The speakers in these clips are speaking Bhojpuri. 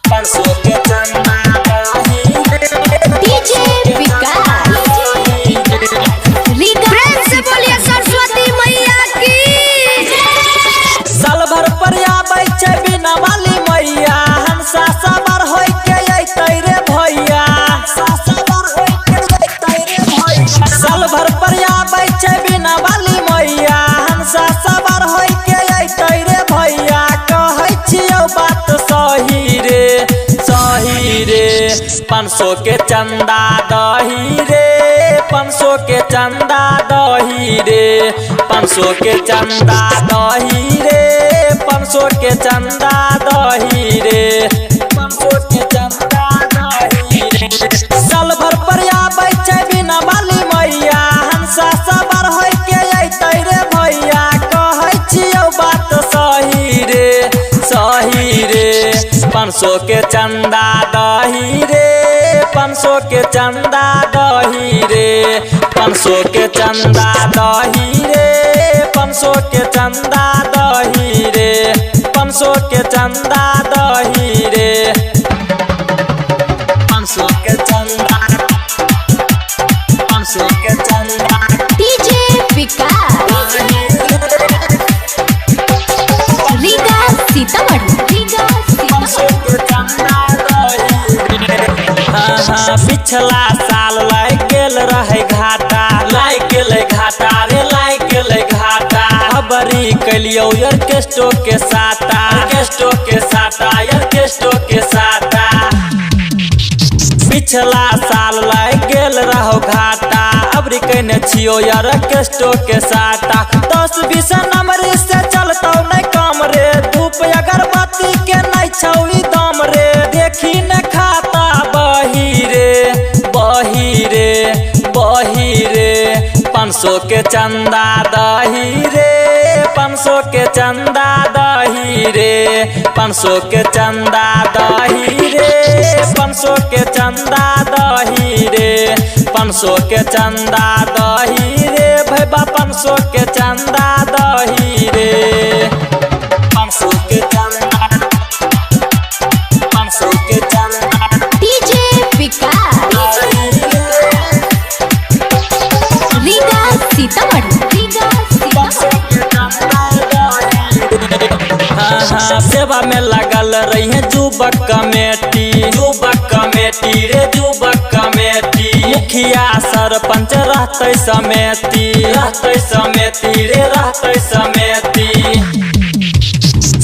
500 के चंदा दही रे डीजे विकास प्रेम से बोलिए सरस्वती मैया की साल भर पर आबै छै बिना वाली मैया हंसा सवार होय के अइतै रे भैया साल भर पर आबै छै बिना वाली मैया हंसा सवार होय के अइतै रे भैया कहै छियौ बात सही रे 500 के चंदा दही रे 500 के चंदा दही रे 500 के चंदा दही रे 500 के चंदा दही रे 500 के चंदा दही रे साल भर पर आबै छै बिना वाली मैया हंसा सवार होय के अइतै रे भैया कहै छियौ बात सही रे 500 के चंदा दही रे 500 के चंदा दही रे 500 के चंदा दही रे 500 के चंदा दही रे 500 के चंदा दही रे 500 के चंदा 500 के चंदा डीजे विकास रीगा सीतामढ़ी पिछला साल लाग गेल रहे घाटा रे लाग गेले घाटा खबरी कलियो ऑर्केस्ट्रो के साटा पिछला साल लाग गेल रहो घाटा अबरी कहने छियो ऑर्केस्ट्रो के साटा 10-20 नंबर से चलतौ नहीं काम रे धूप अगरबत्ती के नहीं छौई दाम रे देखी न खाता बही रे 500 के चंदा दही रे 500 के चंदा दही रे 500 के चंदा दही रे 500 के चंदा दही रे 500 के चंदा दही रे भैया 500 के चंदा दही रे 500 के चंदा 500 के चंदा डीजे विकास रीगा सीतामढ़ी सेवा में लगल रही है युवक कमेटी मुखिया सरपंच रहते समिति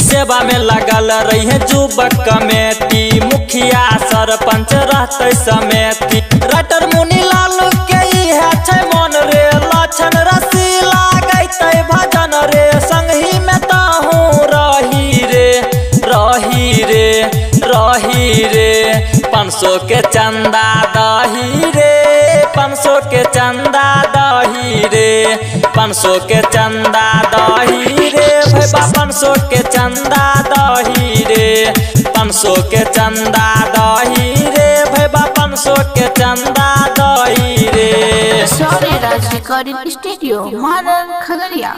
सेवा में लगल रही है युवक कमेटी मुखिया सरपंच रहते समिति राइटर मुनि लाल के इहे छै मन रे लक्षण रसी लागैते भजन रे संगही में ताहू रही रे 500 के चंदा दही रे 500 के चंदा दही रे 500 के चंदा दही रे भैया 500 के चंदा दही रे 500 के चंदा दही रे भैया 500 के चंदा दही रे सौर्य राज रिकॉर्डिंग स्टूडियो महाराज खगड़िया।